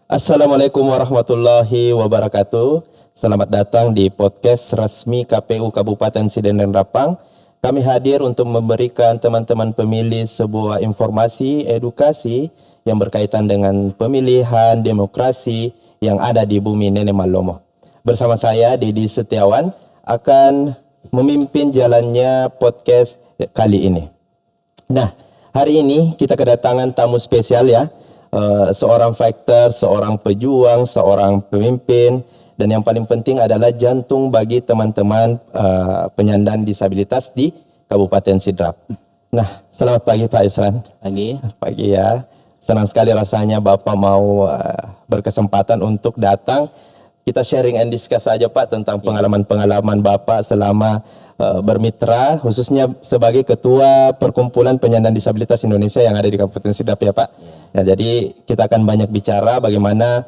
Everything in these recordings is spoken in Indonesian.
Assalamualaikum warahmatullahi wabarakatuh. Selamat datang di podcast resmi KPU Kabupaten Sidendang Rapang. Kami hadir untuk memberikan teman-teman pemilih sebuah informasi edukasi yang berkaitan dengan pemilihan demokrasi yang ada di bumi Nenek Malomo. Bersama saya Dedi Setiawan akan memimpin jalannya podcast kali ini. Nah, hari ini kita kedatangan tamu spesial ya. Seorang fighter, seorang pejuang, seorang pemimpin, dan yang paling penting adalah jantung bagi teman-teman penyandang disabilitas di Kabupaten Sidrap. Nah, selamat pagi Pak Yusran. Pagi. Pagi ya. Senang sekali rasanya Bapak mau berkesempatan untuk datang. Kita sharing and discuss saja Pak tentang pengalaman-pengalaman Bapak selama bermitra, khususnya sebagai Ketua Perkumpulan Penyandang Disabilitas Indonesia yang ada di Kabupaten Sidrap ya Pak. Ya, jadi kita akan banyak bicara bagaimana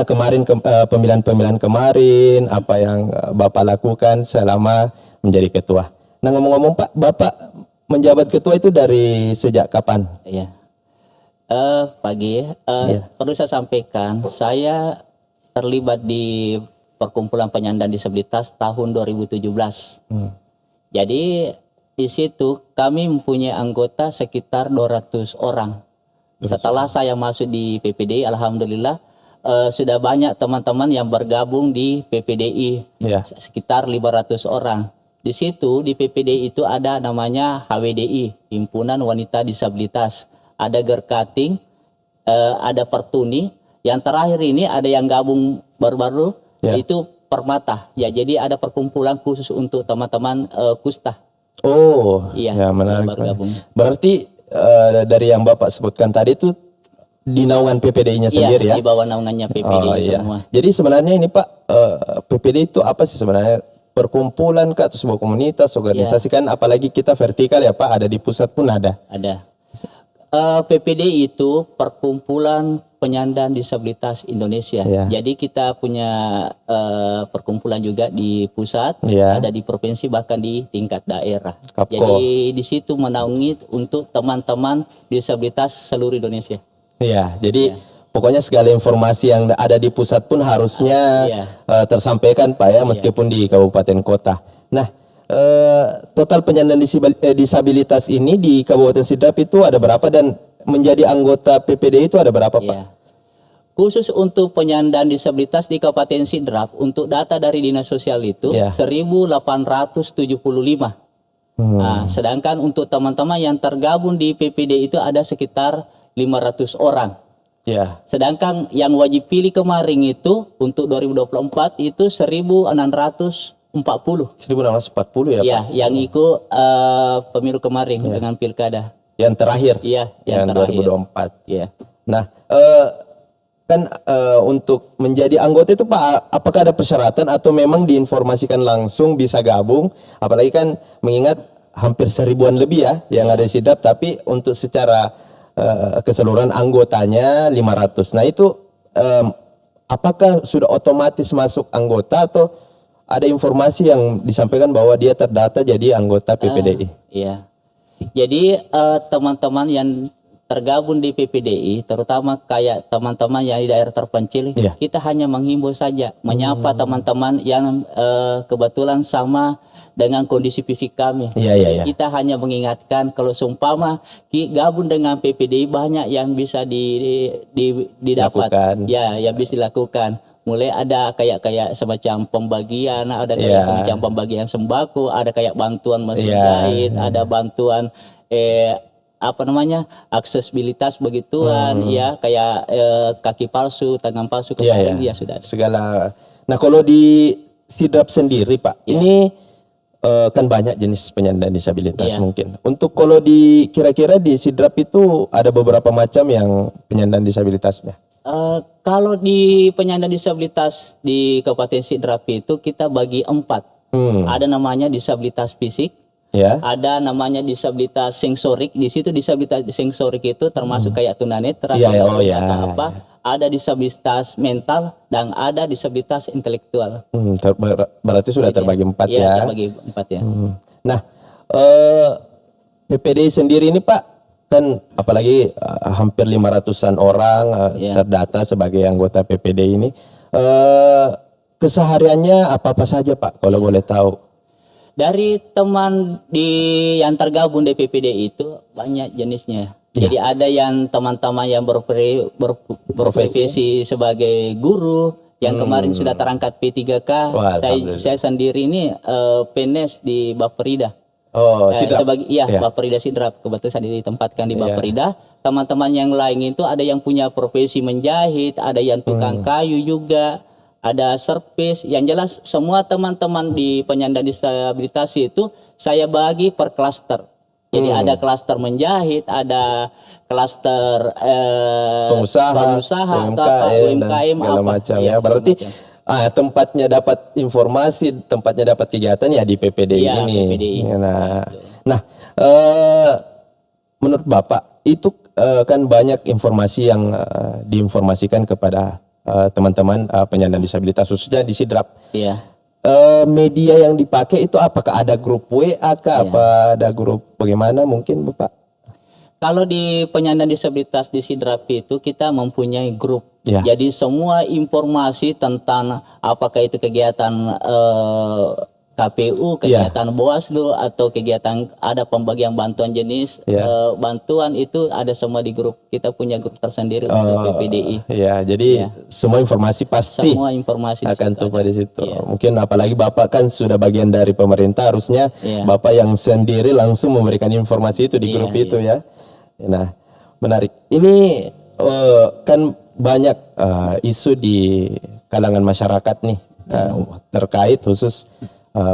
kemarin pemilihan-pemilihan kemarin, apa yang Bapak lakukan selama menjadi ketua. Nah, ngomong-ngomong Pak, Bapak menjabat ketua itu dari sejak kapan? Iya. Pagi. Perlu saya sampaikan, saya terlibat di Perkumpulan Penyandang Disabilitas tahun 2017. Jadi di situ kami mempunyai anggota sekitar 200 orang. Setelah saya masuk di PPDI, alhamdulillah sudah banyak teman-teman yang bergabung di PPDI, sekitar 500 orang. Di situ di PPDI itu ada namanya HWDI, Himpunan Wanita Disabilitas, ada Gerkating, ada Pertuni. Yang terakhir ini ada yang gabung baru-baru, itu Permata. Ya, jadi ada perkumpulan khusus untuk teman-teman kusta. Oh, iya, ya menarik. Bergabung. Berarti dari yang Bapak sebutkan tadi itu di naungan PPDI-nya sendiri ya? Di bawah naungannya PPDI semua. Jadi sebenarnya ini Pak, PPDI itu apa sih sebenarnya? Perkumpulan kah atau sebuah komunitas, organisasi kan? Apalagi kita vertikal ya Pak, ada di pusat pun ada. Ada. PPDI itu Perkumpulan Penyandang Disabilitas Indonesia. Jadi kita punya perkumpulan juga di pusat, ada di provinsi, bahkan di tingkat daerah. Kapko. Jadi di situ menaungi untuk teman-teman disabilitas seluruh Indonesia. Iya, jadi pokoknya segala informasi yang ada di pusat pun harusnya tersampaikan Pak ya, meskipun di kabupaten kota. Nah, total penyandang disabilitas ini di Kabupaten Sidrap itu ada berapa, dan menjadi anggota PPDI itu ada berapa Pak? Khusus untuk penyandang disabilitas di Kabupaten Sidrap, untuk data dari Dinas Sosial itu 1.875. Nah, sedangkan untuk teman-teman yang tergabung di PPDI itu ada sekitar 500 orang. Sedangkan yang wajib pilih kemarin itu untuk 2024 itu 1.640. 1.640 ya Pak? Yang ikut pemilu kemarin dengan pilkada. Yang terakhir? Yang terakhir. 2024. Nah, kan untuk menjadi anggota itu Pak, apakah ada persyaratan atau memang diinformasikan langsung bisa gabung? Apalagi kan mengingat hampir 1.000-an lebih ya yang ada di Sidrap, tapi untuk secara keseluruhan anggotanya 500. Nah itu apakah sudah otomatis masuk anggota atau ada informasi yang disampaikan bahwa dia terdata jadi anggota PPDI? Jadi teman-teman yang tergabung di PPDI, terutama kayak teman-teman yang di daerah terpencil, kita hanya menghimbau saja, menyapa teman-teman yang kebetulan sama dengan kondisi fisik kami. Kita hanya mengingatkan kalau seumpama gabung dengan PPDI banyak yang bisa didapat, yang bisa dilakukan. Mulai ada kayak semacam pembagian, ada kayak semacam pembagian sembako, ada kayak bantuan mesin jahit, ada bantuan aksesibilitas begituan, kayak kaki palsu, tangan palsu kemarin sudah ada. Segala. Nah, kalau di Sidrap sendiri Pak, ini kan banyak jenis penyandang disabilitas mungkin. Untuk kalau kira-kira di Sidrap itu ada beberapa macam yang penyandang disabilitasnya. Kalau di penyandang disabilitas di Kabupaten Sidrap itu kita bagi 4. Ada namanya disabilitas fisik, ada namanya disabilitas sensorik. Di situ disabilitas sensorik itu termasuk kayak tunanetra, ada disabilitas mental, dan ada disabilitas intelektual. Berarti sudah terbagi 4 terbagi 4 Nah, PPDI sendiri ini Pak, kan apalagi hampir 500-an orang terdata sebagai anggota PPD ini. Kesehariannya apa-apa saja Pak kalau boleh tahu? Dari teman yang tergabung di PPD itu banyak jenisnya. Jadi ada yang teman-teman yang berprofesi sebagai guru, yang kemarin sudah terangkat P3K. Saya sendiri ini PNS di Bapperida. Sidrap. Bapperida Sidrap, kebetulan saya ditempatkan di Bapperida. Teman-teman yang lain itu ada yang punya profesi menjahit, ada yang tukang kayu juga, ada servis. Yang jelas semua teman-teman di penyandang disabilitas itu saya bagi per klaster. Jadi ada klaster menjahit, ada klaster pengusaha, UMKM segala macam ya. Berarti tempatnya dapat informasi, tempatnya dapat kegiatan ya di PPD ini. PPDI. Nah, menurut Bapak itu kan banyak informasi yang diinformasikan kepada teman-teman penyandang disabilitas khususnya di Sidrap. Iya. Media yang dipakai itu apakah ada grup WA kah? Apa ada grup bagaimana mungkin Bapak? Kalau di penyandang disabilitas di Sidrap itu kita mempunyai grup. Jadi semua informasi tentang apakah itu kegiatan KPU, kegiatan Bawaslu atau kegiatan ada pembagian bantuan jenis bantuan itu ada semua di grup. Kita punya grup tersendiri untuk PPDI. Jadi semua informasi pasti akan tumpah di situ. Mungkin apalagi Bapak kan sudah bagian dari pemerintah, harusnya Bapak yang sendiri langsung memberikan informasi itu di grup itu ya. Nah, menarik. Ini kan banyak isu di kalangan masyarakat nih terkait khusus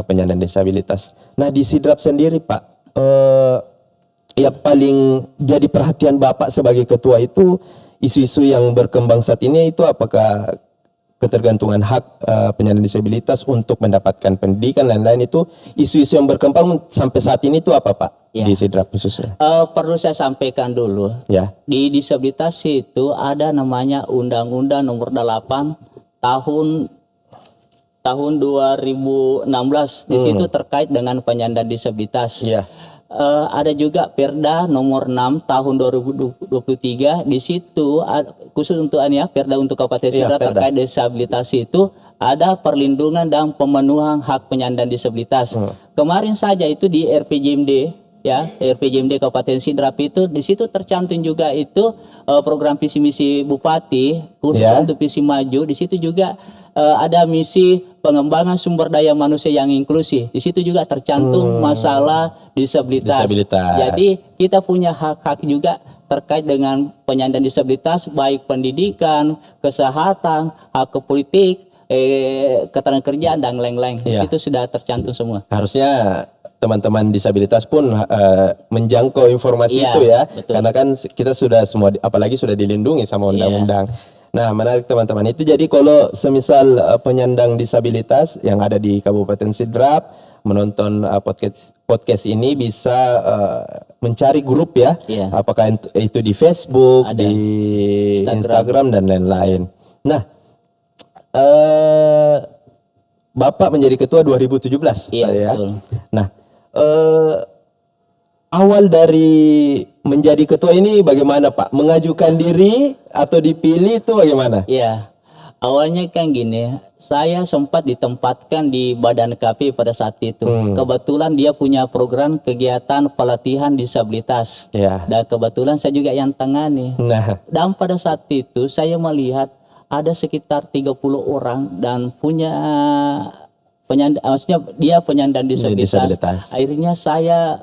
penyandang disabilitas. Nah di Sidrap sendiri Pak, yang paling jadi perhatian Bapak sebagai ketua itu isu-isu yang berkembang saat ini itu apakah ketergantungan hak penyandang disabilitas untuk mendapatkan pendidikan lain-lain, itu isu-isu yang berkembang sampai saat ini itu apa Pak di Sidrap khususnya? Perlu saya sampaikan dulu, di disabilitas itu ada namanya Undang-Undang Nomor 8 tahun 2016 di situ terkait dengan penyandang disabilitas. Ada juga Perda Nomor 6 tahun 2023 di situ khusus untuk Perda untuk Kabupaten Sidrap terkait disabilitas itu ada perlindungan dan pemenuhan hak penyandang disabilitas. Kemarin saja itu di RPJMD RPJMD Kabupaten Sidrap itu di situ tercantum juga itu program visi misi Bupati khusus untuk visi maju. Di situ juga ada misi pengembangan sumber daya manusia yang inklusif. Di situ juga tercantum masalah disabilitas. Jadi kita punya hak-hak juga terkait dengan penyandang disabilitas, baik pendidikan, kesehatan, hak politik, ketenagakerjaan dan lain-lain. Di situ sudah tercantum semua. Harusnya teman-teman disabilitas pun menjangkau informasi itu ya. Betul. Karena kan kita sudah semua, apalagi sudah dilindungi sama undang-undang. Nah, menarik teman-teman itu. Jadi kalau semisal penyandang disabilitas yang ada di Kabupaten Sidrap menonton podcast ini bisa mencari grup ya. Apakah itu di Facebook, ada di Instagram dan lain-lain. Nah, Bapak menjadi ketua 2017 ya. Betul. Nah, awal dari menjadi ketua ini bagaimana Pak? Mengajukan diri atau dipilih itu bagaimana? Awalnya kan gini, saya sempat ditempatkan di Badan KP pada saat itu. Kebetulan dia punya program kegiatan pelatihan disabilitas. Dan kebetulan saya juga yang tangani. Dan pada saat itu saya melihat ada sekitar 30 orang dan punya penyandang, maksudnya dia penyandang disabilitas. Akhirnya saya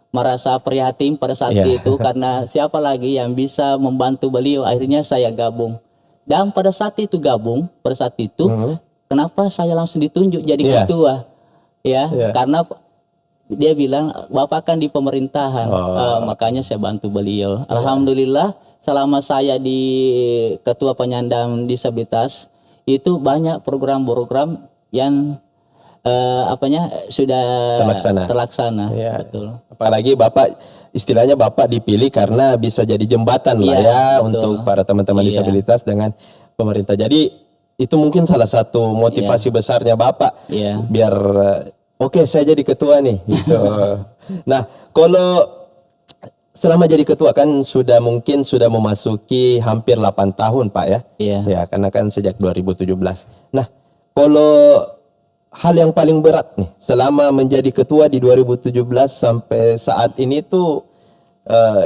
merasa prihatin pada saat itu karena siapa lagi yang bisa membantu beliau. Akhirnya saya gabung. Dan pada saat itu kenapa saya langsung ditunjuk jadi ketua? Karena dia bilang Bapak kan di pemerintahan, makanya saya bantu beliau. Alhamdulillah selama saya di ketua penyandang disabilitas itu banyak program-program yang sudah terlaksana. Betul. Apalagi Bapak istilahnya Bapak dipilih karena bisa jadi jembatan lah ya untuk para teman-teman disabilitas dengan pemerintah. Jadi itu mungkin salah satu motivasi besarnya Bapak biar oke, saya jadi ketua nih gitu. Nah, kalau selama jadi ketua kan mungkin sudah memasuki hampir 8 tahun Pak ya. Iya. Ya, karena kan sejak 2017. Nah, kalau hal yang paling berat nih selama menjadi ketua di 2017 sampai saat ini tuh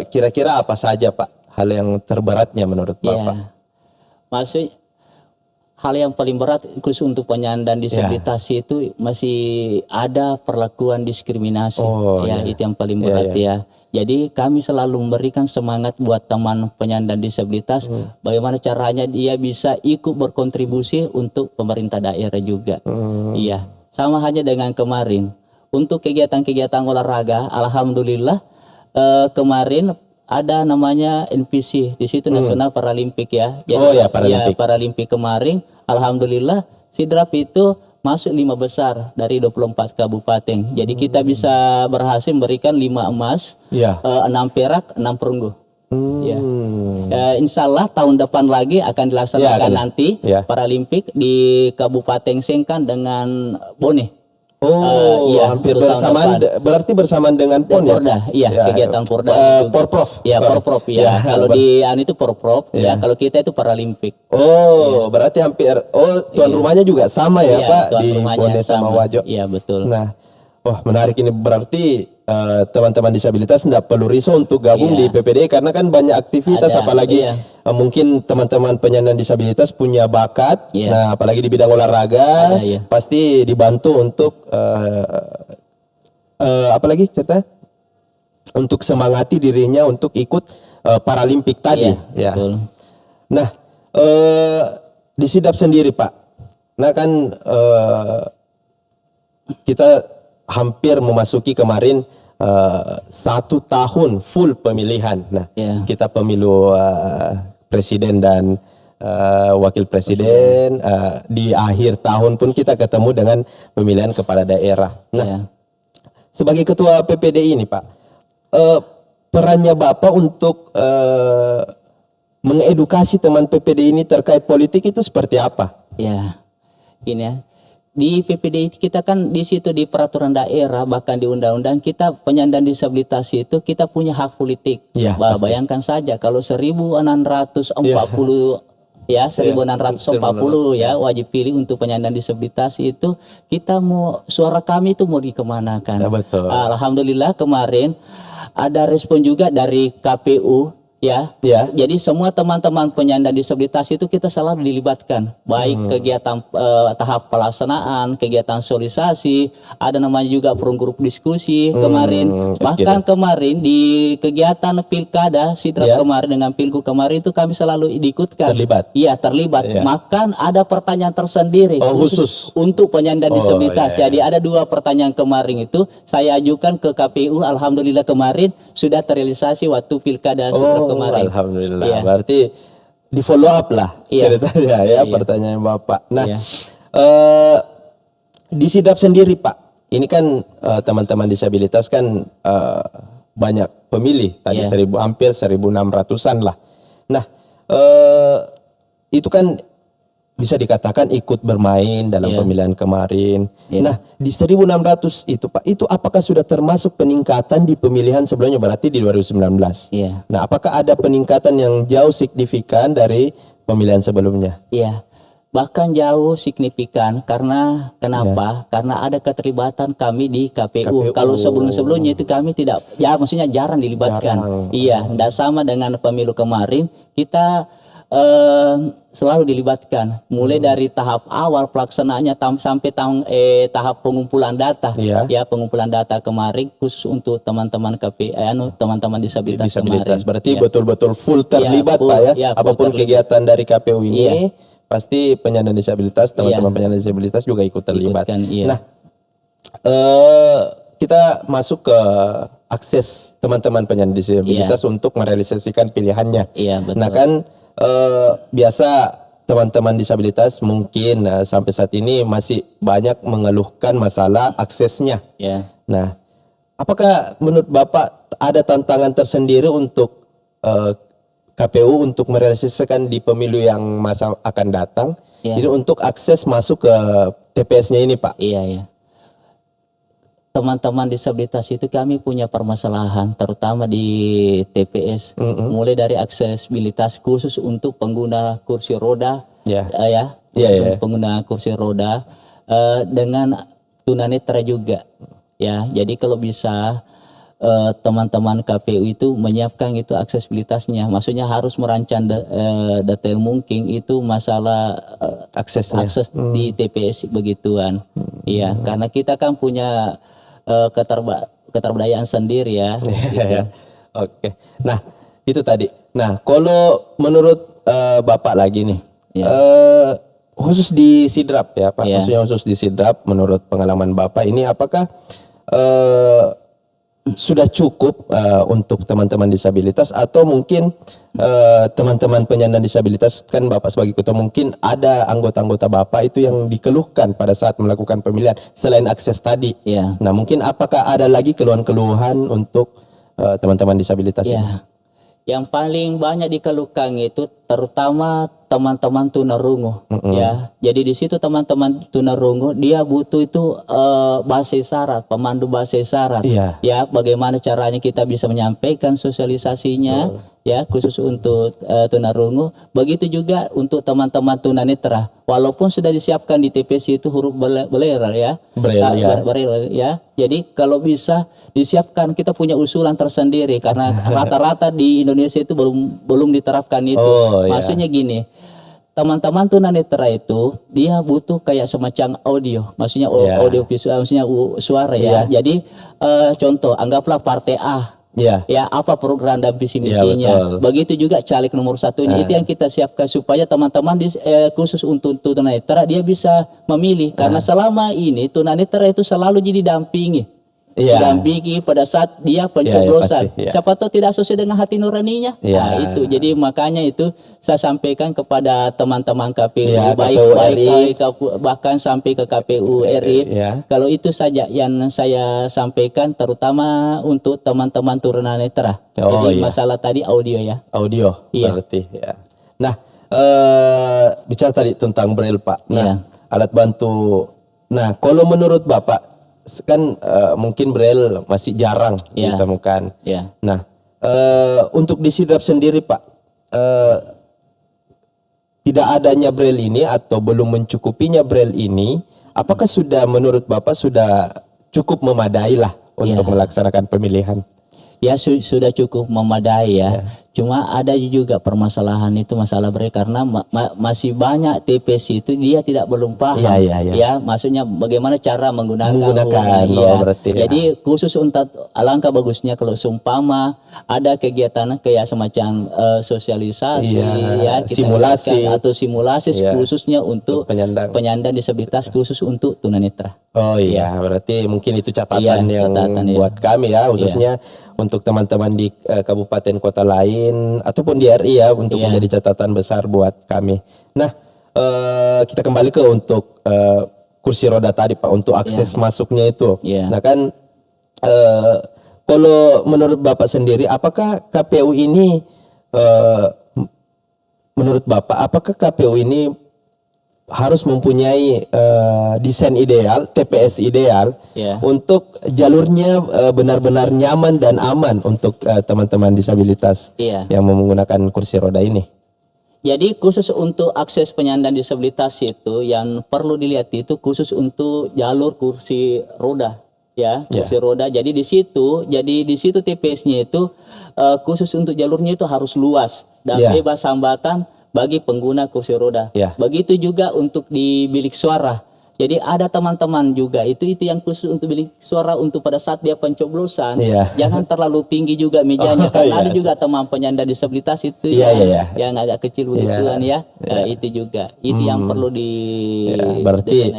kira-kira apa saja Pak? Hal yang terberatnya menurut Bapak? Ya. Maksud hal yang paling berat khusus untuk penyandang disabilitas itu masih ada perlakuan diskriminasi. Itu yang paling berat ya. Jadi kami selalu memberikan semangat buat teman penyandang disabilitas bagaimana caranya dia bisa ikut berkontribusi untuk pemerintah daerah juga. Iya, sama hanya dengan kemarin. Untuk kegiatan-kegiatan olahraga, alhamdulillah kemarin ada namanya NPC di situ Nasional Paralimpik ya. Jadi, Paralimpik. Paralimpik kemarin, alhamdulillah Sidrap itu masuk 5 besar dari 24 kabupaten. Jadi kita bisa berhasil memberikan 5 emas, 6 perak, 6 perunggu. Ya. Insya Allah tahun depan lagi akan dilaksanakan nanti Paralimpik di Kabupaten Sengkan dengan Bone. Hampir bersamaan, berarti bersamaan dengan PON Porda, kegiatan Porda. Porprov. Porprov kalau di itu Porprov, kalau kita itu Paralimpik. Berarti hampir, tuan rumahnya juga sama ya Pak, di Bone sama Wajo. Iya, betul. Nah, menarik ini berarti teman-teman disabilitas tidak perlu risau untuk gabung di PPD karena kan banyak aktivitas, apalagi mungkin teman-teman penyandang disabilitas punya bakat, nah apalagi di bidang olahraga pasti dibantu untuk apalagi cerita untuk semangati dirinya untuk ikut Paralimpik tadi. Betul. Nah, di Sidap sendiri Pak, nah kan kita hampir memasuki kemarin 1 tahun full pemilihan. Nah, kita pemilu presiden dan wakil presiden, di akhir tahun pun kita ketemu dengan pemilihan kepala daerah. Nah, sebagai ketua PPD ini Pak, perannya Bapak untuk mengedukasi teman PPD ini terkait politik itu seperti apa? Ya, ini ya. Di PPD kita kan di situ di peraturan daerah bahkan di undang-undang kita penyandang disabilitas itu kita punya hak politik. Bayangkan saja kalau 1640 1640 wajib pilih untuk penyandang disabilitas itu kita mau suara kami itu mau dikemanakan. Alhamdulillah kemarin ada respon juga dari KPU. Jadi semua teman-teman penyandang disabilitas itu kita selalu dilibatkan, baik kegiatan tahap pelaksanaan, kegiatan sosialisasi, ada namanya juga forum grup diskusi kemarin, bahkan kemarin di kegiatan pilkada Sidrap kemarin dengan pilgub kemarin itu kami selalu diikutkan. Terlibat. Makan ada pertanyaan tersendiri khusus untuk penyandang disabilitas. Jadi ada 2 pertanyaan kemarin itu saya ajukan ke KPU, alhamdulillah kemarin sudah terrealisasi waktu pilkada Sidrap kemarin. Alhamdulillah. Berarti di follow up lah ceritanya pertanyaan Bapak. Nah, di Sidap sendiri Pak, ini kan teman-teman disabilitas kan banyak pemilih tadi hampir 1.600-an lah. Nah, itu kan bisa dikatakan ikut bermain dalam pemilihan kemarin. Nah, di 1.600 itu Pak, itu apakah sudah termasuk peningkatan di pemilihan sebelumnya, berarti di 2019? Nah, apakah ada peningkatan yang jauh signifikan dari pemilihan sebelumnya? Bahkan jauh signifikan karena kenapa? Karena ada keterlibatan kami di KPU. Kalau sebelum-sebelumnya itu kami tidak, maksudnya jarang dilibatkan. Tidak sama dengan pemilu kemarin, kita selalu dilibatkan mulai dari tahap awal pelaksanaannya sampai tahap pengumpulan data pengumpulan data kemarin khusus untuk teman-teman teman-teman disabilitas kemarin. Berarti betul-betul full terlibat Pak ya, apapun kegiatan dari KPU ini pasti penyandang disabilitas, teman-teman penyandang disabilitas juga ikut terlibat. Nah, kita masuk ke akses teman-teman penyandang disabilitas untuk merealisasikan pilihannya. Nah kan biasa teman-teman disabilitas mungkin sampai saat ini masih banyak mengeluhkan masalah aksesnya. Nah, apakah menurut Bapak ada tantangan tersendiri untuk KPU untuk merealisasikan di pemilu yang masa akan datang? Jadi untuk akses masuk ke TPS-nya ini Pak? teman-teman disabilitas itu kami punya permasalahan terutama di TPS, mulai dari aksesibilitas khusus untuk pengguna kursi roda, Ya. khusus untuk pengguna kursi roda, dengan tunanetra juga, ya. Jadi kalau bisa teman-teman KPU itu menyiapkan itu aksesibilitasnya, maksudnya harus merancang detail mungkin itu masalah Aksesnya. akses di TPS begituan. Iya, karena kita kan punya keterberdayaan sendiri ya. Gitu. Oke. Nah, itu tadi. Nah, kalau menurut Bapak lagi nih, khusus di Sidrap ya Pak, maksudnya khusus di Sidrap, menurut pengalaman Bapak ini apakah sudah cukup untuk teman-teman disabilitas, atau mungkin teman-teman penyandang disabilitas, kan Bapak sebagai ketua mungkin ada anggota-anggota Bapak itu yang dikeluhkan pada saat melakukan pemilihan selain akses tadi. Iya. Nah, mungkin apakah ada lagi keluhan-keluhan untuk teman-teman disabilitas ini? Ya, yang paling banyak dikeluhkan itu terutama teman-teman tunarungu, ya. Jadi di situ teman-teman tunarungu dia butuh itu bahasa isyarat, pemandu bahasa isyarat. Iya. Ya, bagaimana caranya kita bisa menyampaikan sosialisasinya, ya, khusus untuk tunarungu. Begitu juga untuk teman-teman tunanetra. Walaupun sudah disiapkan di TPS itu huruf Braille ya. Braille, ya. Braille, ya. Jadi kalau bisa disiapkan, kita punya usulan tersendiri karena rata-rata di Indonesia itu belum diterapkan itu. Oh, iya. Maksudnya gini, teman-teman tunanetra itu dia butuh kayak semacam audio, maksudnya audio visual, maksudnya suara ya. Jadi contoh, anggaplah partai A. Iya. Ya, apa program dan visi misinya. Begitu juga caleg nomor satunya. Itu yang kita siapkan supaya teman-teman khusus untuk tunanetra dia bisa memilih, karena selama ini tunanetra itu selalu jadi dampingi. Dampingi pada saat dia pencoblosan. Siapa tahu tidak sesuai dengan hati nuraninya. Nah, itu. Jadi makanya itu saya sampaikan kepada teman-teman KPU, baik bahkan sampai ke KPU RI. Kalau itu saja yang saya sampaikan, terutama untuk teman-teman tunanetra. Jadi masalah tadi audio ya. Audio berarti ya. Nah, bicara tadi tentang Braille Pak. Nah, alat bantu. Nah, kalau menurut Bapak kan mungkin Braille masih jarang ditemukan. Nah, untuk di Sidrap sendiri Pak, tidak adanya Braille ini atau belum mencukupinya Braille ini, apakah sudah menurut Bapak sudah cukup memadai lah untuk melaksanakan pemilihan? Ya, sudah cukup memadai ya. Cuma ada juga permasalahan itu, masalah Braille, karena masih banyak TPS itu dia belum paham. Ya, maksudnya bagaimana cara menggunakan berarti. Jadi khusus untuk alangkah bagusnya kalau seumpama ada kegiatan kayak semacam sosialisasi simulasi atau simulasi khususnya untuk penyandang disabilitas, khusus untuk tunanetra. Oh iya, berarti mungkin itu catatan yang buat kami ya, khususnya untuk teman-teman di kabupaten kota lain ataupun di RI ya, untuk menjadi catatan besar buat kami. Nah, kita kembali ke untuk kursi roda tadi Pak, untuk akses masuknya itu. Nah kan, kalau menurut Bapak sendiri, apakah KPU ini, menurut Bapak, apakah KPU ini harus mempunyai desain ideal, TPS ideal untuk jalurnya benar-benar nyaman dan aman untuk teman-teman disabilitas yang menggunakan kursi roda ini? Jadi khusus untuk akses penyandang disabilitas itu yang perlu dilihat itu khusus untuk jalur kursi roda, kursi roda. Jadi di situ TPS-nya itu khusus untuk jalurnya itu harus luas dan bebas hambatan bagi pengguna kursi roda. Begitu juga untuk di bilik suara. Jadi ada teman-teman juga itu yang khusus untuk bilik suara, untuk pada saat dia pencoblosan jangan terlalu tinggi juga mejanya, karena ada juga teman penyandang disabilitas itu yang agak kecil begituan itu juga yang perlu di berarti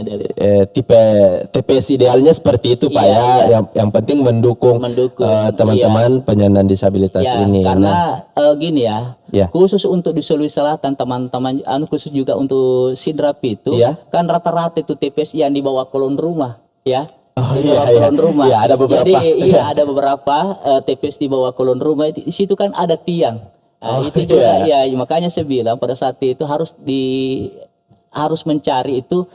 tipe TPS idealnya seperti itu Pak yang penting mendukung teman-teman penyandang disabilitas ini. Karena gini khusus untuk di Sulawesi Selatan teman-teman, khusus juga untuk Sidrap itu kan rata-rata itu TPS yang di bawah kolon rumah kolon rumah. Ada beberapa. Jadi ada beberapa TPS di bawah kolon rumah, di situ kan ada tiang. Itu juga makanya saya bilang pada saat itu harus harus mencari itu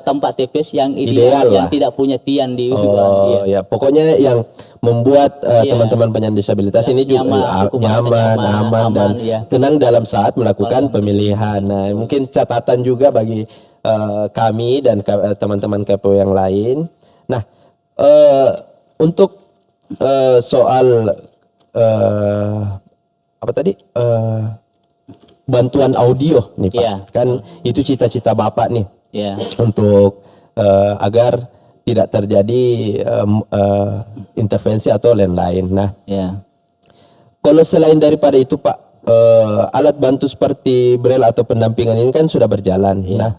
tempat TPS yang Ideal ideal, yang lah. tidak punya tiang di Oh ya, pokoknya yang membuat teman-teman penyandang disabilitas ini juga nyaman, aman, dan tenang dalam saat melakukan pemilihan. Nah, mungkin catatan juga bagi kami dan teman-teman KPU yang lain. Nah, untuk soal apa tadi? Bantuan audio nih Pak, kan itu cita-cita Bapak nih untuk agar tidak terjadi intervensi atau lain-lain. Nah, kalau selain daripada itu Pak, alat bantu seperti braille atau pendampingan ini kan sudah berjalan. Nah,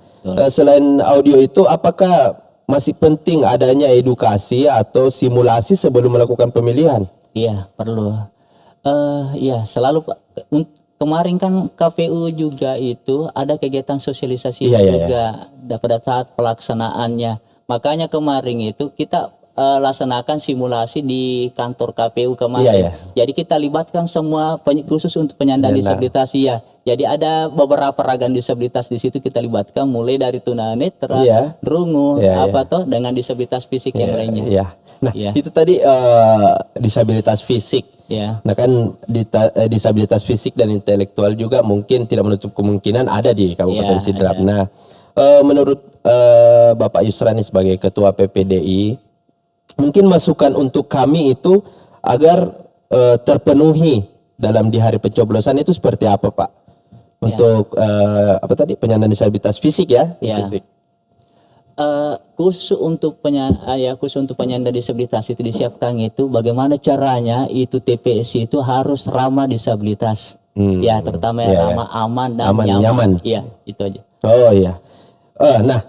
selain audio itu, apakah masih penting adanya edukasi atau simulasi sebelum melakukan pemilihan? Iya, perlu. Iya, selalu Pak. Kemarin kan KPU juga itu ada kegiatan sosialisasi juga pada saat pelaksanaannya. Makanya kemarin itu kita laksanakan simulasi di kantor KPU kemarin. Jadi kita libatkan semua khusus untuk penyandang disabilitas ya. Jadi ada beberapa ragam disabilitas di situ kita libatkan, mulai dari tunanetra, rungu, dengan disabilitas fisik yang lainnya. Nah, itu tadi disabilitas fisik. Nah kan disabilitas fisik dan intelektual juga mungkin tidak menutup kemungkinan ada di Kabupaten Sidrap. Nah, menurut Bapak Yusrani sebagai Ketua PPDI, mungkin masukan untuk kami itu agar terpenuhi dalam di hari pencoblosan itu seperti apa Pak? Untuk apa tadi, penyandang disabilitas fisik fisik. Khusus untuk penyandang disabilitas itu disiapkan itu bagaimana caranya itu TPS itu harus ramah disabilitas. Terutama ramah, aman dan nyaman. Iya, itu aja. Oh iya. Nah,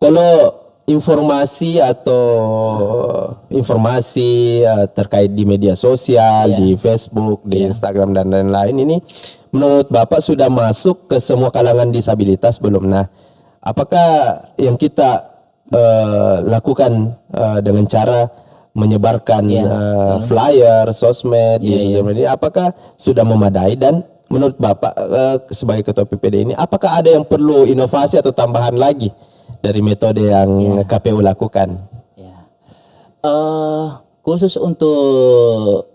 kalau informasi terkait di media sosial, di Facebook, di Instagram dan lain-lain ini, menurut Bapak sudah masuk ke semua kalangan disabilitas belum? Nah, apakah yang kita lakukan dengan cara menyebarkan flyer, sosmed di sosial media, apakah sudah memadai? Dan menurut Bapak sebagai Ketua PPD ini, apakah ada yang perlu inovasi atau tambahan lagi dari metode yang KPU lakukan? Khusus untuk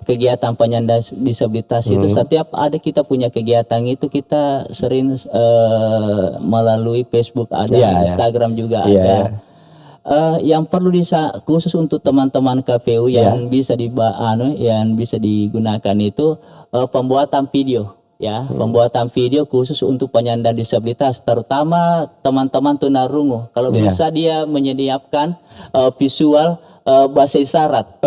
kegiatan penyandang disabilitas itu setiap ada kita punya kegiatan itu kita sering melalui Facebook ada, Instagram juga ada. Yang perlu khusus untuk teman-teman KPU yang bisa yang bisa digunakan itu pembuatan video. Pembuatan video khusus untuk penyandang disabilitas, terutama teman-teman tunarungu. Kalau bisa dia menyediakan visual bahasa isyarat.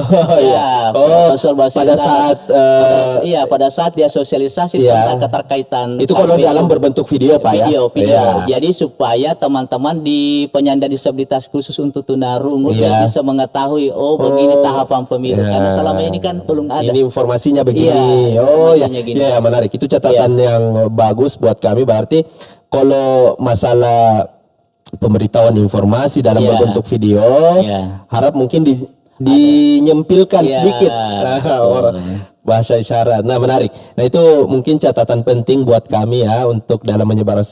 Visual bahasa isyarat. Pada saat dia sosialisasi tentang keterkaitan itu kalau dalam berbentuk video Pak video. Jadi supaya teman-teman di penyandang disabilitas khusus untuk tunarungu dia bisa mengetahui begini tahapan pemilu, karena selama ini kan belum ada. Ini informasinya begini. Menarik. Itu catatan yang bagus buat kami. Berarti kalau masalah pemberitahuan informasi dalam berbentuk video, harap mungkin dinyempilkan sedikit bahasa isyarat. Nah, menarik. Nah, itu mungkin catatan penting buat kami untuk dalam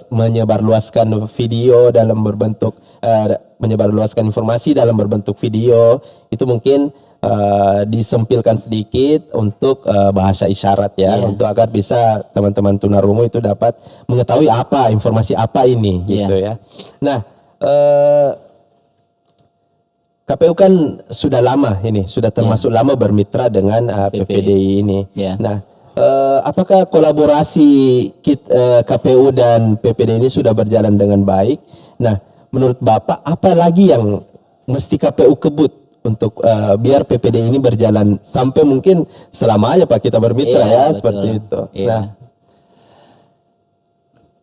menyebarluaskan video dalam berbentuk menyebarluaskan informasi dalam berbentuk video. Itu mungkin disempilkan sedikit untuk bahasa isyarat untuk agar bisa teman-teman tunarungu itu dapat mengetahui informasi apa ini gitu ya. Nah, KPU kan sudah lama ini, sudah termasuk lama bermitra dengan PPDI ini. Nah, apakah kolaborasi KPU dan PPDI ini sudah berjalan dengan baik? Nah, menurut Bapak apa lagi yang mesti KPU kebut untuk biar PPDI ini berjalan sampai mungkin selamanya Pak kita bermitra seperti itu. Nah,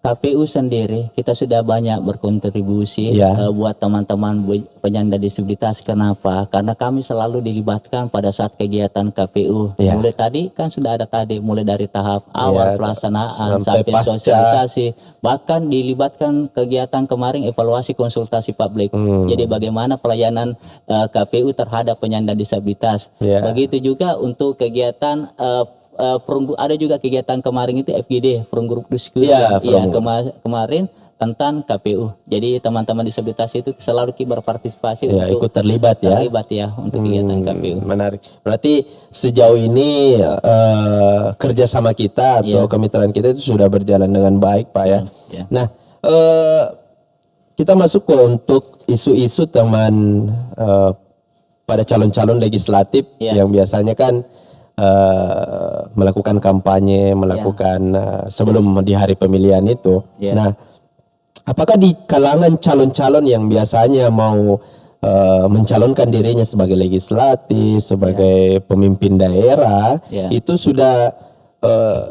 KPU sendiri kita sudah banyak berkontribusi buat teman-teman penyandang disabilitas. Kenapa? Karena kami selalu dilibatkan pada saat kegiatan KPU. Mulai tadi kan sudah ada mulai dari tahap awal pelaksanaan sampai sosialisasi, bahkan dilibatkan kegiatan kemarin evaluasi konsultasi publik. Jadi bagaimana pelayanan KPU terhadap penyandang disabilitas. Begitu juga untuk kegiatan ada juga kegiatan kemarin itu FGD, Forum Grup Diskusi kemarin tentang KPU. Jadi teman-teman disabilitas itu selalu berpartisipasi Ya, untuk ikut terlibat ya. terlibat ya untuk kegiatan KPU. Menarik. Berarti sejauh ini kerjasama kita atau kemitraan kita itu sudah berjalan dengan baik, Pak ya. Ya. Nah, kita masuk ke untuk isu-isu teman pada calon-calon legislatif yang biasanya kan melakukan kampanye, melakukan sebelum di hari pemilihan itu. Nah, apakah di kalangan calon-calon yang biasanya mau mencalonkan dirinya sebagai legislatif, sebagai pemimpin daerah, itu sudah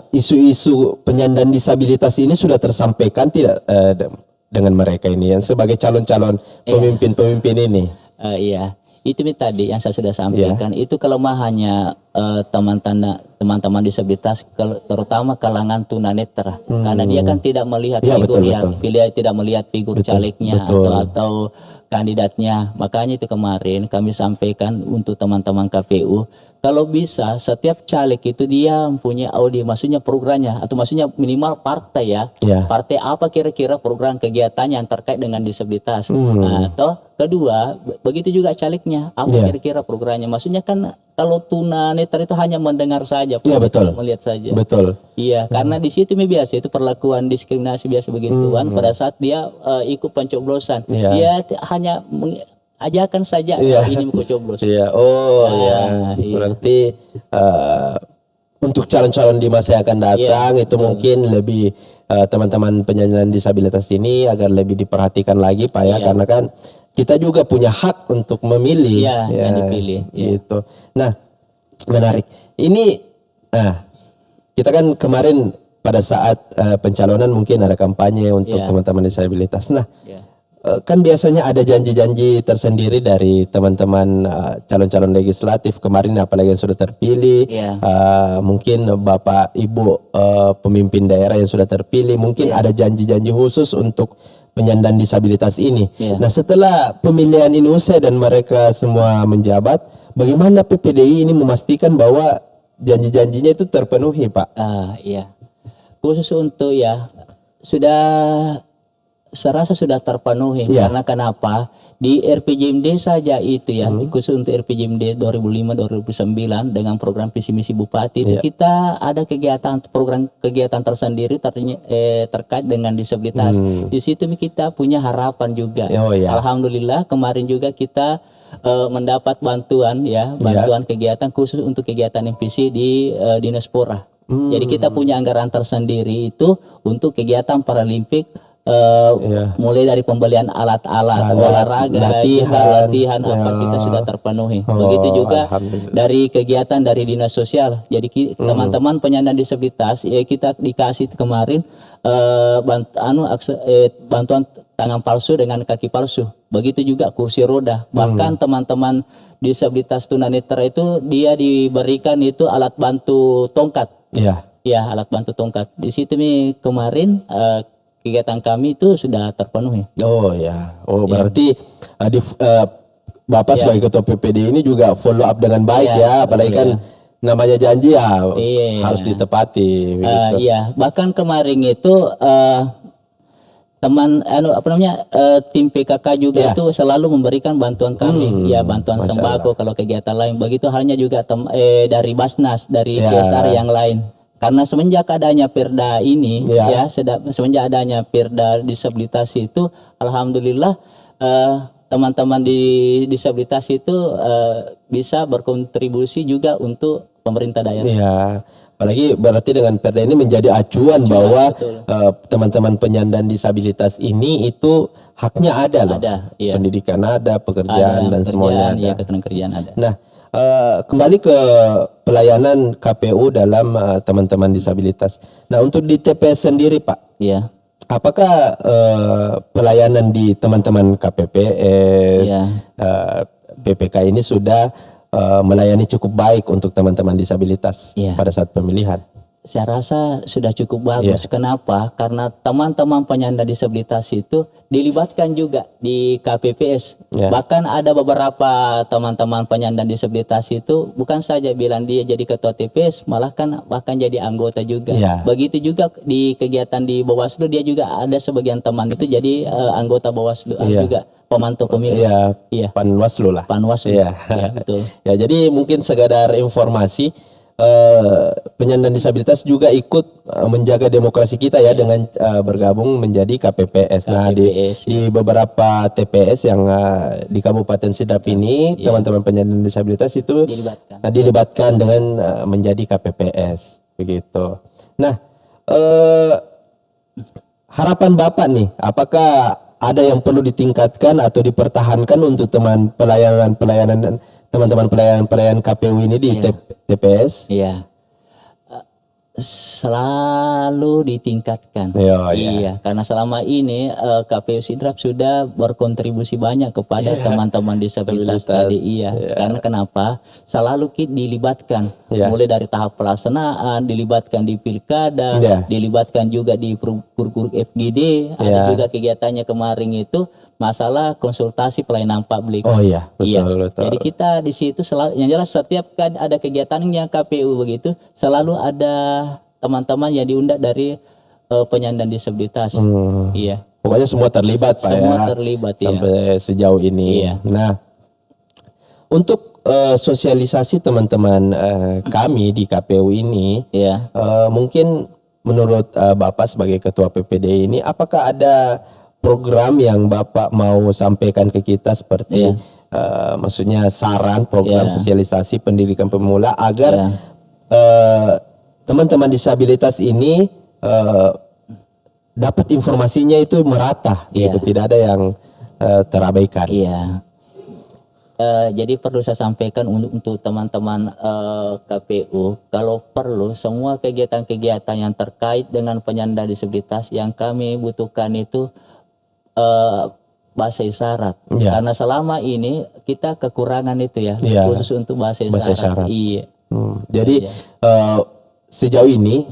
isu-isu penyandang disabilitas ini sudah tersampaikan tidak dengan mereka ini yang sebagai calon-calon pemimpin-pemimpin ini? Iya, itu tadi yang saya sudah sampaikan. Itu kelemahannya teman-teman disabilitas, terutama kalangan tunanetra, karena dia kan tidak melihat figur tidak melihat figur calegnya atau kandidatnya. Makanya itu kemarin kami sampaikan untuk teman-teman KPU, kalau bisa setiap caleg itu dia mempunyai maksudnya programnya, atau maksudnya minimal partai partai apa kira-kira program kegiatannya yang terkait dengan disabilitas. Atau kedua, begitu juga calegnya, apa kira-kira programnya. Maksudnya kan kalau tunanetra itu hanya mendengar saja, melihat saja. Betul. Iya, karena di situ biasa itu perlakuan diskriminasi biasa begituan pada saat dia ikut pencoblosan. Dia hanya ajarkan saja ini mau coblos. Berarti untuk calon-calon di masa yang akan datang itu mungkin lebih teman-teman penyandang disabilitas ini agar lebih diperhatikan lagi, Pak ya, karena kan kita juga punya hak untuk memilih yang dipilih gitu. Nah, menarik. Ini kita kan kemarin pada saat pencalonan mungkin ada kampanye untuk teman-teman disabilitas. Nah, kan biasanya ada janji-janji tersendiri dari teman-teman calon-calon legislatif kemarin, apalagi yang sudah terpilih, mungkin Bapak Ibu pemimpin daerah yang sudah terpilih, mungkin ada janji-janji khusus untuk penyandang disabilitas ini. Nah, setelah pemilihan ini usai dan mereka semua menjabat, bagaimana PPDI ini memastikan bahwa janji-janjinya itu terpenuhi, Pak? Khusus untuk saya rasa sudah terpenuhi. Karena kenapa? Di RPJMD saja itu khusus untuk RPJMD 2005-2009 dengan program visi misi Bupati itu kita ada program kegiatan tersendiri terkait dengan disabilitas. Di situ kita punya harapan juga. Alhamdulillah kemarin juga kita mendapat bantuan kegiatan khusus untuk kegiatan MPC di Dinas Pora. Jadi kita punya anggaran tersendiri itu untuk kegiatan Paralimpik. Mulai dari pembelian alat-alat olahraga, latihan apa kita sudah terpenuhi. Begitu juga dari kegiatan dari dinas sosial. Jadi teman-teman penyandang disabilitas kita dikasih kemarin bantuan tangan palsu dengan kaki palsu. Begitu juga kursi roda. Bahkan teman-teman disabilitas tunanetra itu dia diberikan itu alat bantu tongkat. Alat bantu tongkat. Di situ kemarin kegiatan kami itu sudah terpenuhi. Berarti Bapak sebagai ketua PPD ini juga follow up dengan baik apalagi kan namanya janji harus ditepati. Bahkan kemarin itu tim PKK juga itu selalu memberikan bantuan kami, bantuan sembako kalau kegiatan lain. Begitu halnya juga dari Basnas, dari CSR yang lain. Karena semenjak adanya Perda ini, semenjak adanya Perda disabilitas itu, alhamdulillah teman-teman di disabilitas itu bisa berkontribusi juga untuk pemerintah daerah. Apalagi berarti dengan Perda ini menjadi acuan bahwa teman-teman penyandang disabilitas ini itu haknya ada loh. Pendidikan ada, pekerjaan dan semuanya ada. Kerjaan ada. Nah, kembali ke pelayanan KPU dalam teman-teman disabilitas. Nah, untuk di TPS sendiri, Pak, apakah pelayanan di teman-teman KPPS, PPK ini sudah melayani cukup baik untuk teman-teman disabilitas pada saat pemilihan? Saya rasa sudah cukup bagus. Kenapa? Karena teman-teman penyandang disabilitas itu dilibatkan juga di KPPS. Bahkan ada beberapa teman-teman penyandang disabilitas itu bukan saja bilang dia jadi ketua TPS, malah kan bahkan jadi anggota juga. Begitu juga di kegiatan di Bawaslu, dia juga ada sebagian teman itu jadi anggota Bawaslu juga. Pemantau pemilu. Panwaslu lah. Panwaslu. Betul. Ya, jadi mungkin sekedar informasi, penyandang disabilitas juga ikut menjaga demokrasi kita ya dengan bergabung menjadi KPPS. Nah, di beberapa TPS yang di Kabupaten Sidrap ini, teman-teman penyandang disabilitas itu dilibatkan dengan menjadi KPPS begitu. Nah, harapan Bapak nih, apakah ada yang perlu ditingkatkan atau dipertahankan untuk teman-teman pelayanan KPU ini di TPS? Iya. Selalu ditingkatkan. Iya, karena selama ini KPU Sidrap sudah berkontribusi banyak kepada teman-teman disabilitas tadi. Karena kenapa? Selalu dilibatkan, mulai dari tahap pelaksanaan, dilibatkan di pilkada, dilibatkan juga di kur-kur FGD, ada juga kegiatannya kemarin itu masalah konsultasi pelayanan publik. Betul. Jadi kita di situ selalu, yang jelas setiap kan ada kegiatannya KPU begitu, selalu ada teman-teman yang diundang dari penyandang disabilitas. Pokoknya semua terlibat Pak terlibat sampai sejauh ini. Nah, untuk sosialisasi teman-teman kami di KPU ini, mungkin menurut Bapak sebagai Ketua PPD ini, apakah ada program yang Bapak mau sampaikan ke kita seperti maksudnya saran program sosialisasi pendidikan pemula agar teman-teman disabilitas ini dapat informasinya itu merata gitu, tidak ada yang terabaikan. Jadi perlu saya sampaikan untuk teman-teman KPU, kalau perlu semua kegiatan-kegiatan yang terkait dengan penyandang disabilitas yang kami butuhkan itu bahasa isyarat, karena selama ini kita kekurangan itu khusus untuk bahasa isyarat. Jadi sejauh ini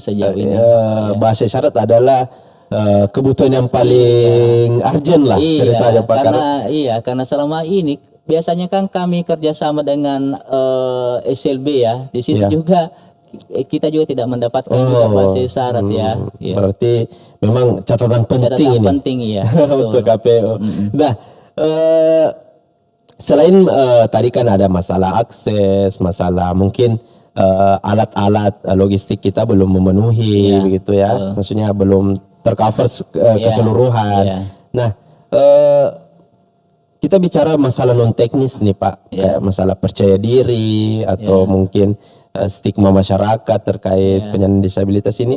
bahasa isyarat adalah kebutuhan yang paling urgent lah ceritanya Pak. Karena selama ini biasanya kan kami kerjasama dengan SLB di situ juga kita juga tidak mendapatkan juga bahasa isyarat Berarti memang catatan penting ini. Untuk KPU. Nah, selain tadi kan ada masalah akses, masalah mungkin alat-alat logistik kita belum memenuhi begitu ya. Maksudnya belum tercover keseluruhan. Nah, kita bicara masalah non teknis nih Pak, kayak masalah percaya diri atau mungkin stigma masyarakat terkait penyandang disabilitas ini,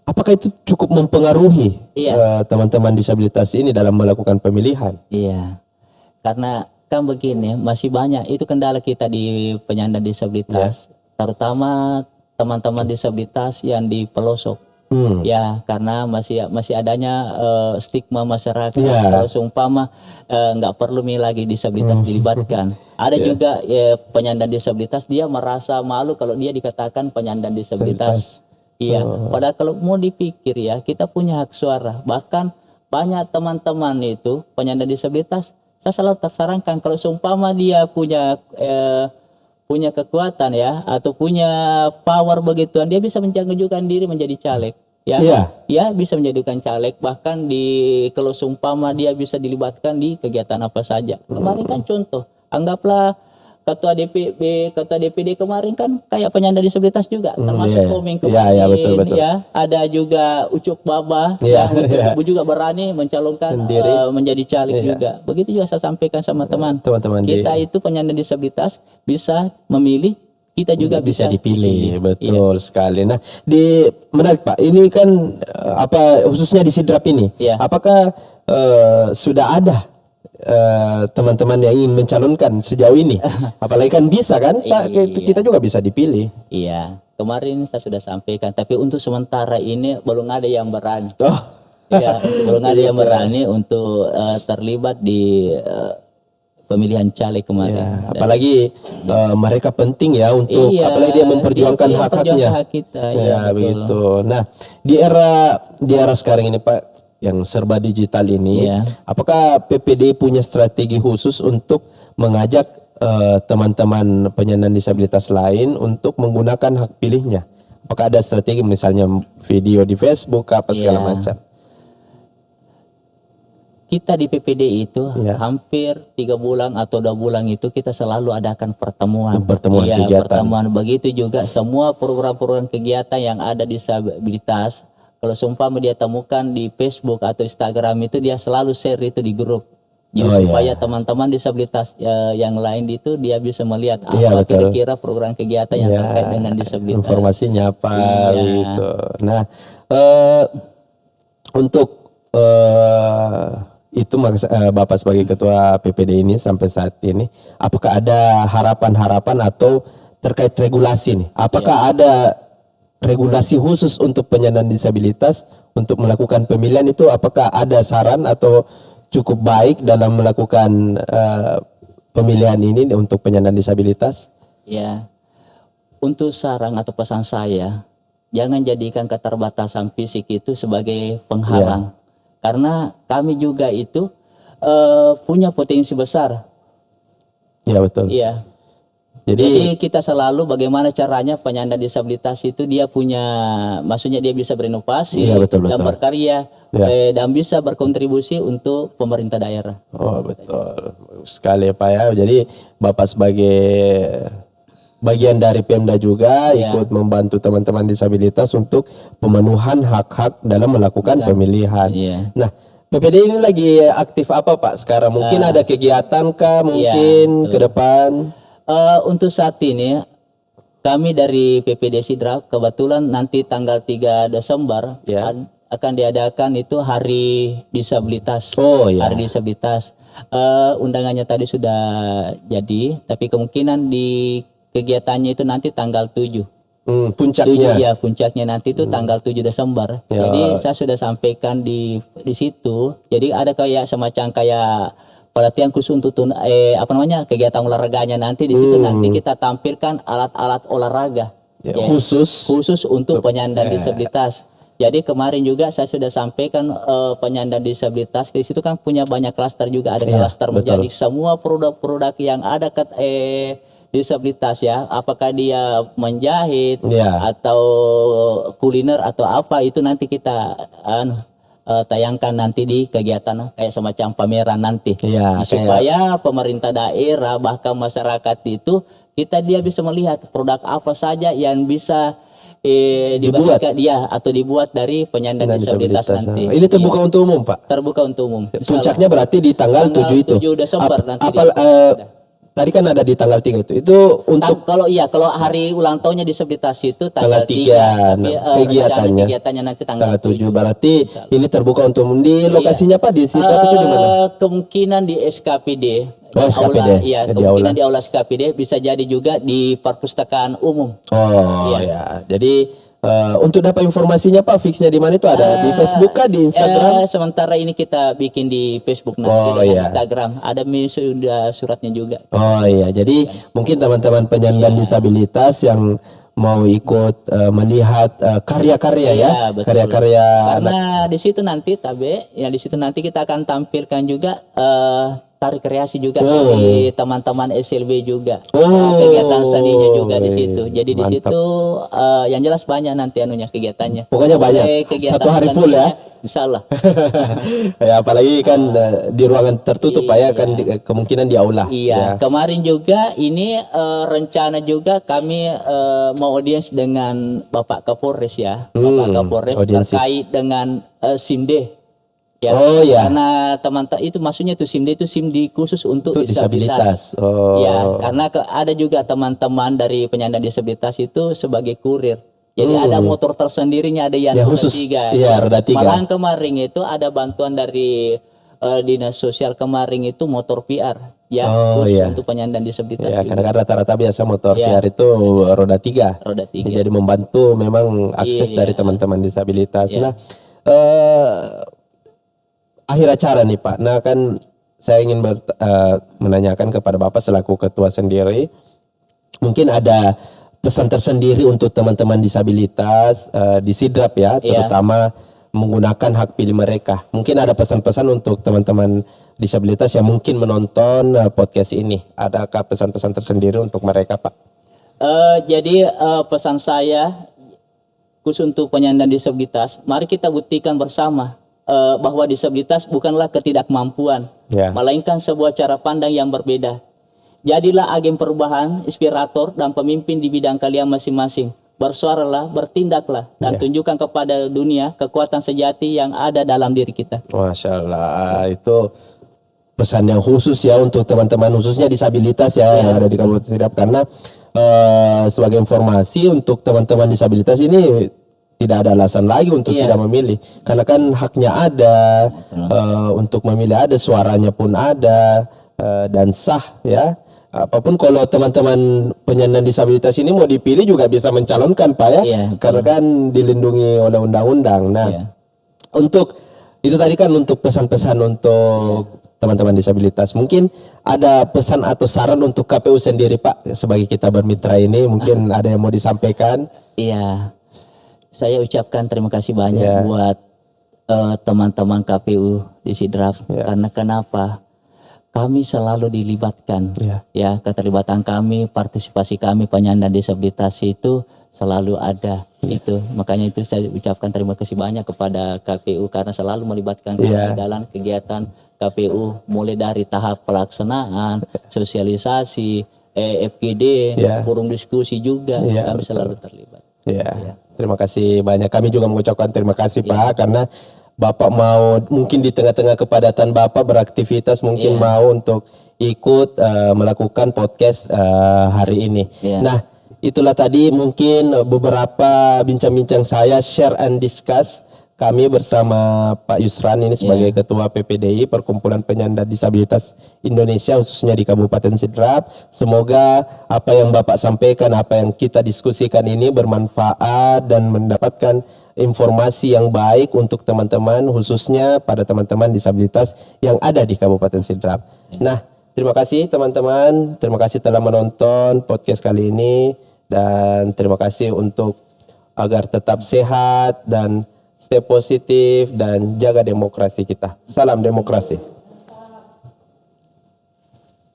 apakah itu cukup mempengaruhi teman-teman disabilitas ini dalam melakukan pemilihan? Karena kan begini, masih banyak itu kendala kita di penyandang disabilitas, terutama teman-teman disabilitas yang di pelosok. Karena masih adanya stigma masyarakat. Kalau seumpama nggak perlu lagi disabilitas dilibatkan. Ada juga penyandang disabilitas dia merasa malu kalau dia dikatakan penyandang disabilitas. Padahal kalau mau dipikir kita punya hak suara. Bahkan banyak teman-teman itu penyandang disabilitas, saya selalu tersarankan kalau seumpama dia punya kekuatan atau punya power begituan, dia bisa mengajukan diri menjadi caleg. Bisa menjadikan caleg, bahkan kalau seumpama dia bisa dilibatkan di kegiatan apa saja. Kemarin kan contoh, anggaplah ketua DPD kemarin kan kayak penyandang disabilitas juga, termasuk Komeng kemarin. Betul. Ada juga Ucuk Baba yang juga berani mencalonkan menjadi caleg juga. Begitu juga saya sampaikan sama teman-teman kita itu penyandang disabilitas bisa memilih, kita juga bisa dipilih. Betul sekali. Nah, menarik Pak. Ini kan khususnya di Sidrap ini. Apakah sudah ada teman-teman yang ingin mencalonkan sejauh ini? Apalagi kan bisa kan Pak, kita juga bisa dipilih. Kemarin saya sudah sampaikan, tapi untuk sementara ini belum ada yang berani. Belum ada yang berani untuk terlibat di pemilihan caleg kemarin. Ya, apalagi mereka penting ya untuk Iya, apalagi dia memperjuangkan dia hak-haknya. memperjuangkan hak kita, Ya, betul. begitu. Nah, di era sekarang ini Pak yang serba digital ini, Iya. apakah PPD punya strategi khusus untuk mengajak teman-teman penyandang disabilitas lain untuk menggunakan hak pilihnya? Apakah ada strategi misalnya video di Facebook apa segala Iya. macam? Kita di PPD itu Iya. hampir 3 bulan atau 2 bulan itu kita selalu adakan pertemuan. Pertemuan Iya, kegiatan. pertemuan. Begitu juga semua program-program kegiatan yang ada disabilitas. Kalau seumpama dia temukan di Facebook atau Instagram itu dia selalu share itu di grup. Jadi Oh, supaya iya. teman-teman disabilitas yang lain itu dia bisa melihat Iya, apa betul. kira-kira program kegiatan yang Ya, terkait dengan disabilitas. informasinya apa Iya. gitu. Nah, untuk itu Bapak sebagai ketua PPD ini sampai saat ini, apakah ada harapan-harapan atau terkait regulasi nih? Apakah ada regulasi khusus untuk penyandang disabilitas untuk melakukan pemilihan itu? Apakah ada saran atau cukup baik dalam melakukan pemilihan ini untuk penyandang disabilitas? Ya, untuk saran atau pesan saya, jangan jadikan keterbatasan fisik itu sebagai penghalang. Karena kami juga itu punya potensi besar. Ya, betul. Iya. Jadi Jadi kita selalu bagaimana caranya penyandang disabilitas itu dia punya, maksudnya dia bisa berinovasi Iya, betul, dan betul. berkarya Ya. dan bisa berkontribusi untuk pemerintah daerah. oh, betul. Bagus sekali Pak ya. Jadi Bapak sebagai bagian dari Pemda juga Ya. ikut membantu teman-teman disabilitas untuk pemenuhan hak-hak dalam melakukan pemilihan. Iya. Nah, PPD ini lagi aktif apa Pak sekarang? Mungkin ada kegiatan kah mungkin ke depan? Untuk saat ini kami dari PPD Sidra kebetulan nanti tanggal 3 Desember Ya. akan diadakan itu Hari Disabilitas. Oh, ya. Hari Disabilitas. Undangannya tadi sudah jadi, tapi kemungkinan di kegiatannya itu nanti tanggal 7. Puncaknya. Ya, puncaknya nanti itu tanggal 7 Desember. Ya. Jadi saya sudah sampaikan di situ. Jadi ada kayak semacam kayak pelatihan khusus untuk kegiatan olahraganya nanti di situ nanti kita tampilkan alat-alat olahraga. Ya, Ya, khusus untuk penyandang disabilitas. Jadi kemarin juga saya sudah sampaikan penyandang disabilitas di situ kan punya banyak klaster juga, ada klaster menjadi semua produk-produk yang ada disabilitas ya, apakah dia menjahit atau kuliner atau apa itu nanti kita tayangkan nanti di kegiatan kayak semacam pameran nanti. Iya, Supaya pemerintah daerah bahkan masyarakat itu dia bisa melihat produk apa saja yang bisa dibagikan dia atau dibuat dari penyandang disabilitas nanti. Ini terbuka untuk umum Pak? Terbuka untuk umum. Puncaknya berarti di tanggal 7 itu. 7 Desember nanti. Tadi kan ada di tanggal 3 itu. Itu untuk kalau hari ulang tahunnya disabilitas itu tanggal 3. Kegiatannya nanti tanggal 7. Berarti ini terbuka untuk umum. Di lokasinya Pak di situ atau di mana? Kemungkinan di SKPD. Oh, SKPD. Iya, kemungkinan di aula SKPD, bisa jadi juga di perpustakaan umum. Oh ya. Jadi untuk dapat informasinya Pak, fixnya di mana itu ada di Facebook kah, di Instagram? Sementara ini kita bikin di Facebook nanti dengan Instagram. Ada sudah suratnya juga. Oh iya, jadi mungkin teman-teman penyandang disabilitas yang mau ikut melihat karya-karya ya, karya-karya. Karena di situ nanti di situ nanti kita akan tampilkan juga tari kreasi juga di teman-teman SLB juga. Kegiatan seninya juga di situ. Jadi di situ yang jelas banyak nanti kegiatannya. Pokoknya banyak. Satu hari full ya. Insya Allah. Ya, apalagi kan di ruangan tertutup Pak ya, kan kemungkinan di aula. Iya. Kemarin juga ini rencana juga kami mau audiens dengan Bapak Kapolres ya. Bapak Kapolres terkait dengan SIMDE. Ya, karena teman-teman itu maksudnya itu SIMDE khusus untuk disabilitas. Ya, karena ada juga teman-teman dari penyandang disabilitas itu sebagai kurir. Jadi ada motor tersendirinya, ada yang khusus, roda 3. Iya, roda 3. Malahan kemarin itu ada bantuan dari dinas sosial kemarin itu motor PR ya khusus untuk penyandang disabilitas. Ya, karena rata-rata biasa motor PR itu roda 3. Roda 3. Jadi membantu memang akses dari teman-teman disabilitas. Nah, akhir acara nih Pak. Nah kan saya ingin menanyakan kepada Bapak selaku ketua sendiri, mungkin ada pesan tersendiri untuk teman-teman disabilitas di Sidrap ya, terutama menggunakan hak pilih mereka. Mungkin ada pesan-pesan untuk teman-teman disabilitas yang mungkin menonton podcast ini. Adakah pesan-pesan tersendiri untuk mereka, Pak? Jadi pesan saya khusus untuk penyandang disabilitas, mari kita buktikan bersama bahwa disabilitas bukanlah ketidakmampuan, melainkan sebuah cara pandang yang berbeda. Jadilah agen perubahan, inspirator, dan pemimpin di bidang kalian masing-masing. Bersuaralah, bertindaklah, dan tunjukkan kepada dunia kekuatan sejati yang ada dalam diri kita. Masya Allah, itu pesan yang khusus ya untuk teman-teman khususnya disabilitas ya yang ada di Kabupaten Sidrap. Karena sebagai informasi untuk teman-teman disabilitas ini tidak ada alasan lagi untuk tidak memilih, karena kan haknya ada, untuk memilih ada, suaranya pun ada, dan sah ya. Apapun kalau teman-teman penyandang disabilitas ini mau dipilih juga bisa mencalonkan Pak ya, karena kan dilindungi oleh undang-undang. Nah, untuk itu tadi kan untuk pesan-pesan untuk teman-teman disabilitas. Mungkin ada pesan atau saran untuk KPU sendiri Pak, sebagai kita bermitra ini mungkin ada yang mau disampaikan? Iya, saya ucapkan terima kasih banyak buat teman-teman KPU di Sidrap. Karena kenapa? Kami selalu dilibatkan, ya keterlibatan kami, partisipasi kami penyandang disabilitas itu selalu ada. Itu makanya itu saya ucapkan terima kasih banyak kepada KPU karena selalu melibatkan kami dalam kegiatan KPU, mulai dari tahap pelaksanaan, sosialisasi, FGD, forum diskusi juga kami selalu terlibat. Terima kasih banyak. Kami juga mengucapkan terima kasih Pak, karena Bapak mau mungkin di tengah-tengah kepadatan Bapak beraktivitas mungkin mau untuk ikut melakukan podcast hari ini. Nah, itulah tadi mungkin beberapa bincang-bincang saya share and discuss kami bersama Pak Yusran ini sebagai Ketua PPDI Perkumpulan Penyandang Disabilitas Indonesia khususnya di Kabupaten Sidrap. Semoga apa yang Bapak sampaikan, apa yang kita diskusikan ini bermanfaat dan mendapatkan informasi yang baik untuk teman-teman, khususnya pada teman-teman disabilitas yang ada di Kabupaten Sidrap. Nah, terima kasih teman-teman, terima kasih telah menonton podcast kali ini, dan terima kasih untuk agar tetap sehat dan stay positif dan jaga demokrasi kita. Salam demokrasi.